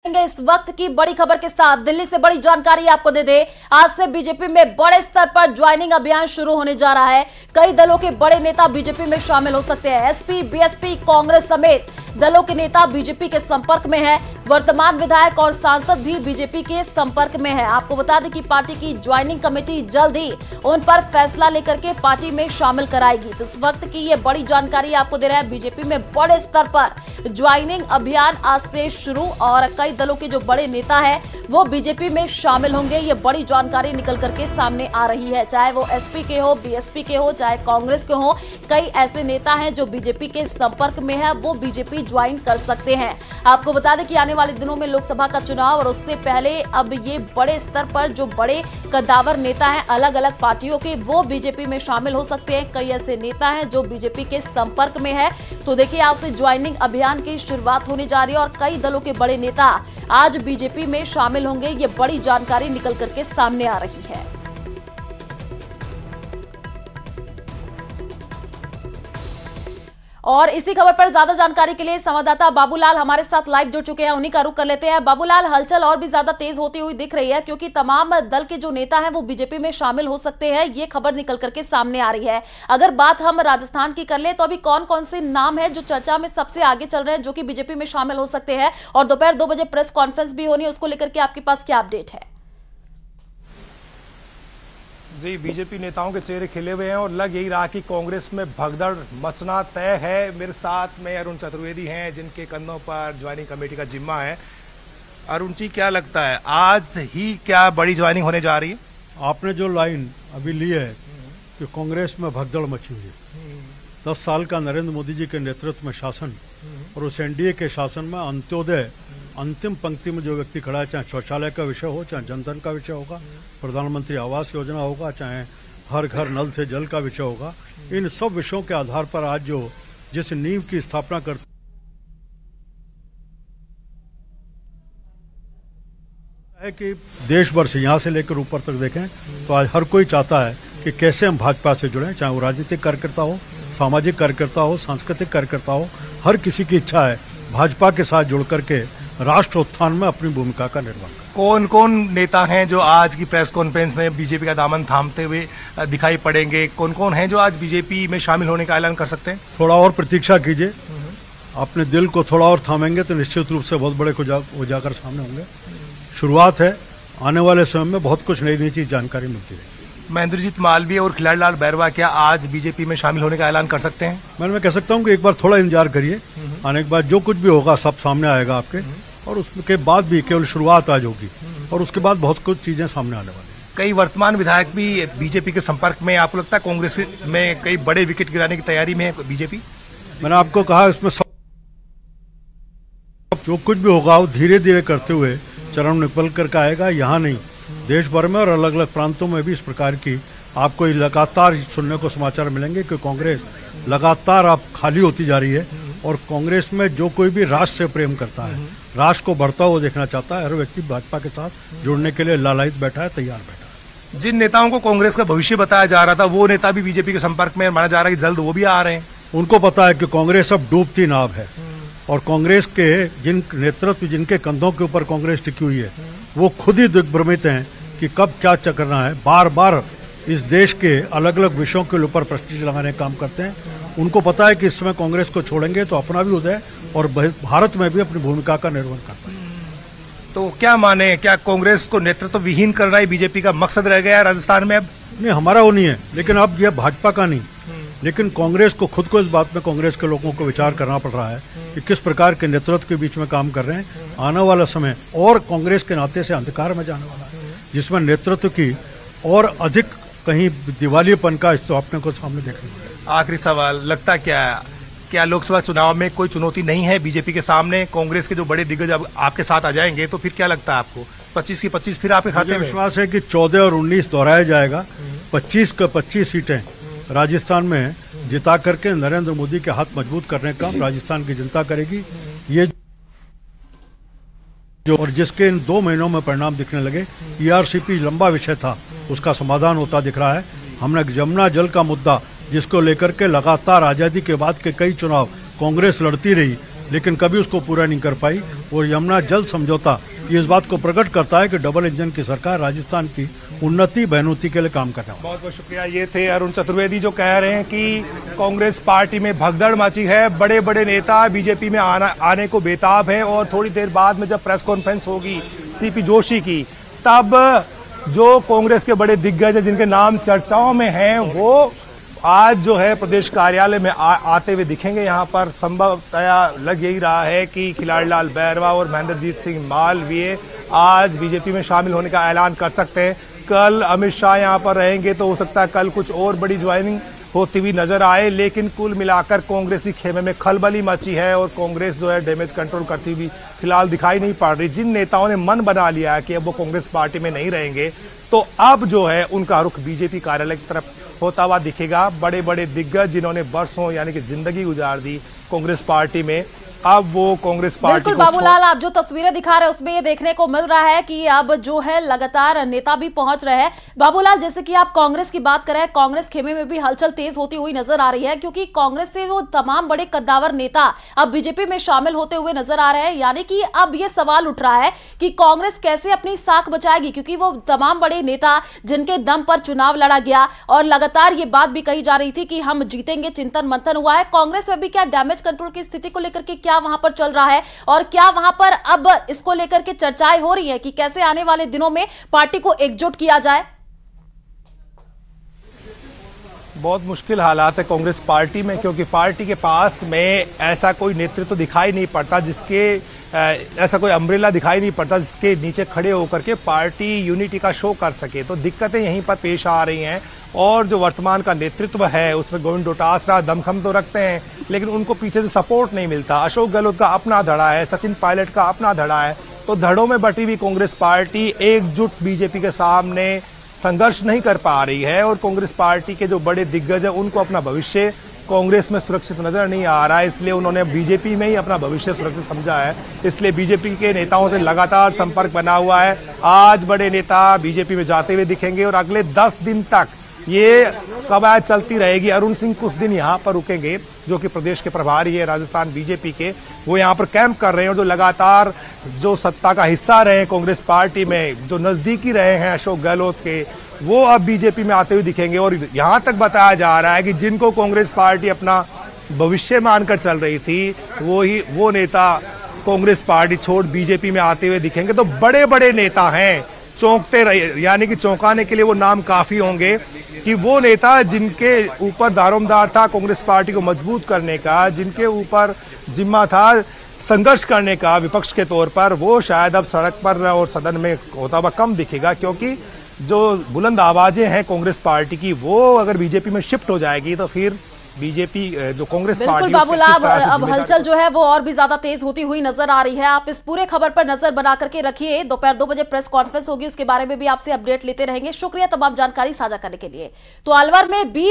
इस वक्त की बड़ी खबर के साथ दिल्ली से बड़ी जानकारी आपको दे दे। आज से बीजेपी में बड़े स्तर पर ज्वाइनिंग अभियान शुरू होने जा रहा है। कई दलों के बड़े नेता बीजेपी में शामिल हो सकते हैं। एसपी, बीएसपी, कांग्रेस समेत दलों के नेता बीजेपी के संपर्क में है। वर्तमान विधायक और सांसद भी बीजेपी के संपर्क में है। आपको बता दें कि पार्टी की ज्वाइनिंग कमेटी जल्द ही उन पर फैसला लेकर के पार्टी में शामिल कराएगी। तो इस वक्त की ये बड़ी जानकारी आपको दे रहा है। बीजेपी में बड़े स्तर पर ज्वाइनिंग अभियान आज से शुरू और कई दलों के जो बड़े नेता है वो बीजेपी में शामिल होंगे। ये बड़ी जानकारी निकल करके सामने आ रही है। चाहे वो एसपी के हो, बीएसपी के हो, चाहे कांग्रेस के हो, कई ऐसे नेता हैं जो बीजेपी के संपर्क में है, वो बीजेपी ज्वाइन कर सकते हैं। आपको बता दें कि आने वाले दिनों में लोकसभा का चुनाव और उससे पहले अब ये बड़े स्तर पर जो बड़े कद्दावर नेता हैं अलग अलग पार्टियों के, वो बीजेपी में शामिल हो सकते हैं। कई ऐसे नेता हैं जो बीजेपी के संपर्क में है। तो देखिए, आज से ज्वाइनिंग अभियान की शुरुआत होने जा रही है और कई दलों के बड़े नेता आज बीजेपी में शामिल होंगे। ये बड़ी जानकारी निकल करके सामने आ रही है। और इसी खबर पर ज्यादा जानकारी के लिए संवाददाता बाबूलाल हमारे साथ लाइव जुड़ चुके हैं। उन्हीं का रुख कर लेते हैं। बाबूलाल, हलचल और भी ज्यादा तेज होती हुई दिख रही है क्योंकि तमाम दल के जो नेता हैं वो बीजेपी में शामिल हो सकते हैं। ये खबर निकल करके सामने आ रही है। अगर बात हम राजस्थान की कर ले तो अभी कौन कौन से नाम है जो चर्चा में सबसे आगे चल रहे हैं जो कि बीजेपी में शामिल हो सकते हैं? और दोपहर 2 बजे प्रेस कॉन्फ्रेंस भी होनी है, उसको लेकर के आपके पास क्या अपडेट है? जी, बीजेपी नेताओं के चेहरे खिले हुए हैं और लग यही रहा कि कांग्रेस में भगदड़ मचना तय है। मेरे साथ में अरुण चतुर्वेदी हैं जिनके कंधों पर ज्वाइनिंग कमेटी का जिम्मा है। अरुण जी, क्या लगता है आज ही क्या बड़ी ज्वाइनिंग होने जा रही है? आपने जो लाइन अभी ली है कि कांग्रेस में भगदड़ मची हुई है। 10 साल का नरेंद्र मोदी जी के नेतृत्व में शासन और उस एनडीए के शासन में अंत्योदय अंतिम पंक्ति में जो व्यक्ति खड़ा है, चाहे शौचालय का विषय हो, चाहे जनधन का विषय होगा, प्रधानमंत्री आवास योजना होगा, चाहे हर घर नल से जल का विषय होगा, इन सब विषयों के आधार पर आज जो जिस नींव की स्थापना करते है कि देश भर से यहाँ से लेकर ऊपर तक देखें तो आज हर कोई चाहता है कि कैसे हम भाजपा से जुड़ें, चाहे वो राजनीतिक कार्यकर्ता हो, सामाजिक कार्यकर्ता हो, सांस्कृतिक कार्यकर्ता हो। हर किसी की इच्छा है भाजपा के साथ जुड़ करके राष्ट्र उत्थान में अपनी भूमिका का निर्वहन करें। कौन कौन नेता हैं जो आज की प्रेस कॉन्फ्रेंस में बीजेपी का दामन थामते हुए दिखाई पड़ेंगे? कौन कौन हैं जो आज बीजेपी में शामिल होने का ऐलान कर सकते हैं? थोड़ा और प्रतीक्षा कीजिए, अपने दिल को थोड़ा और थामेंगे तो निश्चित रूप से बहुत बड़े उजागर सामने होंगे। शुरुआत है, आने वाले समय में बहुत कुछ नई नई चीज जानकारी मिलती है। महेंद्रजीत मालवीय और खिलाड़ीलाल बैरवा क्या आज बीजेपी में शामिल होने का ऐलान कर सकते हैं? मैं कह सकता हूं कि एक बार थोड़ा इंतजार करिए, आने के बाद जो कुछ भी होगा सब सामने आएगा आपके, और उसके बाद भी केवल शुरुआत आज होगी और उसके बाद बहुत कुछ चीजें सामने आने वाली हैं। कई वर्तमान विधायक भी बीजेपी के संपर्क में, आपको लगता है कांग्रेस में कई बड़े विकेट गिराने की तैयारी में है बीजेपी? मैंने आपको कहा इसमें सब जो कुछ भी होगा वो धीरे धीरे करते हुए चरण निकल कर आएगा। यहाँ नहीं, देश भर में और अलग अलग प्रांतों में भी इस प्रकार की आपको लगातार सुनने को समाचार मिलेंगे कि कांग्रेस लगातार अब खाली होती जा रही है और कांग्रेस में जो कोई भी राष्ट्र से प्रेम करता है, राष्ट्र को बढ़ता हुआ देखना चाहता है, हर व्यक्ति भाजपा के साथ जुड़ने के लिए लालायित बैठा है, तैयार बैठा है। जिन नेताओं को कांग्रेस का भविष्य बताया जा रहा था वो नेता भी बीजेपी के संपर्क में, माना जा रहा है कि जल्द वो भी आ रहे हैं। उनको पता है कि कांग्रेस अब डूबती नाव है और कांग्रेस के जिन नेतृत्व जिनके कंधों के ऊपर कांग्रेस टिकी हुई है वो खुद ही दिग्भ्रमित हैं कि कब क्या करना है। बार बार इस देश के अलग अलग विषयों के ऊपर प्रस्टीज लगाने का काम करते हैं। उनको पता है कि इस समय कांग्रेस को छोड़ेंगे तो अपना भी उदय और भारत में भी अपनी भूमिका का निर्वहन कर पाएंगे। तो क्या माने, क्या कांग्रेस को नेतृत्व विहीन करना ही बीजेपी का मकसद रह गया है राजस्थान में? अब नहीं, हमारा वो नहीं है, लेकिन अब यह भाजपा का नहीं, लेकिन कांग्रेस को खुद को इस बात में कांग्रेस के लोगों को विचार करना पड़ रहा है कि किस प्रकार के नेतृत्व के बीच में काम कर रहे हैं। आने वाला समय और कांग्रेस के नाते से अंधकार में जाने वाला है जिसमें नेतृत्व की और अधिक कहीं दिवालियेपन का इस तो अपने को सामने देखने को मिलेगा। आखिरी सवाल, लगता क्या लोकसभा चुनाव में कोई चुनौती नहीं है बीजेपी के सामने? कांग्रेस के जो बड़े दिग्गज अब आपके साथ आ जाएंगे तो फिर क्या लगता है आपको 25 की 25 फिर आपके खाते में? विश्वास है कि 14 और 19 दोहराया जाएगा। 25 का 25 सीटें राजस्थान में जिता करके नरेंद्र मोदी के हाथ मजबूत करने का राजस्थान की जनता करेगी। ये जो और जिसके इन 2 महीनों में परिणाम दिखने लगे, ईआरसीपी लंबा विषय था, उसका समाधान होता दिख रहा है। हमने जमुना जल का मुद्दा जिसको लेकर के लगातार आजादी के बाद के कई चुनाव कांग्रेस लड़ती रही लेकिन कभी उसको पूरा नहीं कर पाई। और यमुना जल समझौता इस बात को प्रकट करता है कि डबल इंजन की सरकार राजस्थान की उन्नति बहनोती के लिए काम करना। बहुत बहुत शुक्रिया। ये थे अरुण चतुर्वेदी जो कह रहे हैं कि कांग्रेस पार्टी में भगदड़ मची है, बड़े बड़े नेता बीजेपी में आने को बेताब हैं और थोड़ी देर बाद में जब प्रेस कॉन्फ्रेंस होगी सीपी जोशी की, तब जो कांग्रेस के बड़े दिग्गज हैं जिनके नाम चर्चाओं में हैं वो आज जो है प्रदेश कार्यालय में आते हुए दिखेंगे। यहाँ पर संभवतया लग यही रहा है कि खिलाड़ीलाल बैरवा और महेंद्रजीत सिंह मालवीय आज बीजेपी में शामिल होने का ऐलान कर सकते हैं। कल अमित शाह यहाँ पर रहेंगे तो हो सकता है कल कुछ और बड़ी ज्वाइनिंग होती हुई नजर आए, लेकिन कुल मिलाकर कांग्रेसी खेमे में खलबली मची है और कांग्रेस जो है डैमेज कंट्रोल करती हुई फिलहाल दिखाई नहीं पड़ रही। जिन नेताओं ने मन बना लिया है कि अब वो कांग्रेस पार्टी में नहीं रहेंगे तो अब जो है उनका रुख बीजेपी कार्यालय की तरफ होता हुआ दिखेगा। बड़े बड़े दिग्गज जिन्होंने वर्षों यानी कि जिंदगी गुजार दी कांग्रेस पार्टी में, अब वो कांग्रेस पार्टी बिल्कुल बाबूलाल, आप जो तस्वीरें दिखा रहे हैं उसमें ये देखने को मिल रहा है कि अब जो है लगातार नेता भी पहुंच रहे हैं। बाबूलाल, जैसे कि आप कांग्रेस की बात करें, कांग्रेस खेमे में भी हलचल तेज होती हुई नजर आ रही है क्योंकि कांग्रेस से वो तमाम बड़े कद्दावर नेता अब बीजेपी में शामिल होते हुए नजर आ रहे हैं। यानी कि अब ये सवाल उठ रहा है कि कांग्रेस कैसे अपनी साख बचाएगी, क्योंकि वो तमाम बड़े नेता जिनके दम पर चुनाव लड़ा गया और लगातार ये बात भी कही जा रही थी कि हम जीतेंगे, चिंतन मंथन हुआ है। कांग्रेस में भी क्या डैमेज कंट्रोल की स्थिति को लेकर के क्या वहां पर चल रहा है और क्या वहां पर अब इसको लेकर के चर्चाएं हो रही हैं कि कैसे आने वाले दिनों में पार्टी को एकजुट किया जाए? बहुत मुश्किल हालात है कांग्रेस पार्टी में, क्योंकि पार्टी के पास में ऐसा कोई नेतृत्व दिखाई नहीं पड़ता जिसके ऐसा कोई अम्ब्रेला दिखाई नहीं पड़ता जिसके नीचे खड़े होकर के पार्टी यूनिटी का शो कर सके। तो दिक्कतें यहीं पर पेश आ रही हैं और जो वर्तमान का नेतृत्व है उसमें गोविंद डोटासरा दमखम तो रखते हैं लेकिन उनको पीछे से सपोर्ट नहीं मिलता। अशोक गहलोत का अपना धड़ा है, सचिन पायलट का अपना धड़ा है, तो धड़ों में बटी हुई कांग्रेस पार्टी एकजुट बीजेपी के सामने संघर्ष नहीं कर पा रही है और कांग्रेस पार्टी के जो बड़े दिग्गज है उनको अपना भविष्य कांग्रेस में सुरक्षित नजर नहीं आ रहा है, इसलिए उन्होंने बीजेपी में ही अपना भविष्य सुरक्षित समझा है। इसलिए बीजेपी के नेताओं से लगातार संपर्क बना हुआ है। आज बड़े नेता बीजेपी में जाते हुए दिखेंगे और अगले 10 दिन तक ये कवायद चलती रहेगी। अरुण सिंह कुछ दिन यहाँ पर रुकेंगे, जो कि प्रदेश के प्रभारी है राजस्थान बीजेपी के, वो यहाँ पर कैंप कर रहे हैं और जो लगातार जो सत्ता का हिस्सा रहे हैं कांग्रेस पार्टी में, जो नजदीकी रहे हैं अशोक गहलोत के, वो अब बीजेपी में आते हुए दिखेंगे। और यहाँ तक बताया जा रहा है कि जिनको कांग्रेस पार्टी अपना भविष्य मानकर चल रही थी वो नेता कांग्रेस पार्टी छोड़ बीजेपी में आते हुए दिखेंगे। तो बड़े बड़े नेता हैं, चौंकते रहे, यानी कि चौंकाने के लिए वो नाम काफी होंगे कि वो नेता जिनके ऊपर दारोमदार था कांग्रेस पार्टी को मजबूत करने का, जिनके ऊपर जिम्मा था संघर्ष करने का विपक्ष के तौर पर, वो शायद अब सड़क पर और सदन में होता हुआ कम दिखेगा, क्योंकि जो बुलंद आवाजें हैं कांग्रेस पार्टी की वो अगर बीजेपी में शिफ्ट हो जाएगी तो फिर बीजेपी जो कांग्रेस पार्टी, बाबूलाल, अब हलचल जो है वो और भी ज्यादा तेज होती हुई नजर आ रही है। आप इस पूरे खबर पर नजर बना करके रखिए। दोपहर 2 बजे प्रेस कॉन्फ्रेंस होगी, उसके बारे में भी आपसे अपडेट लेते रहेंगे। शुक्रिया तमाम जानकारी साझा करने के लिए। तो अलवर में बीफ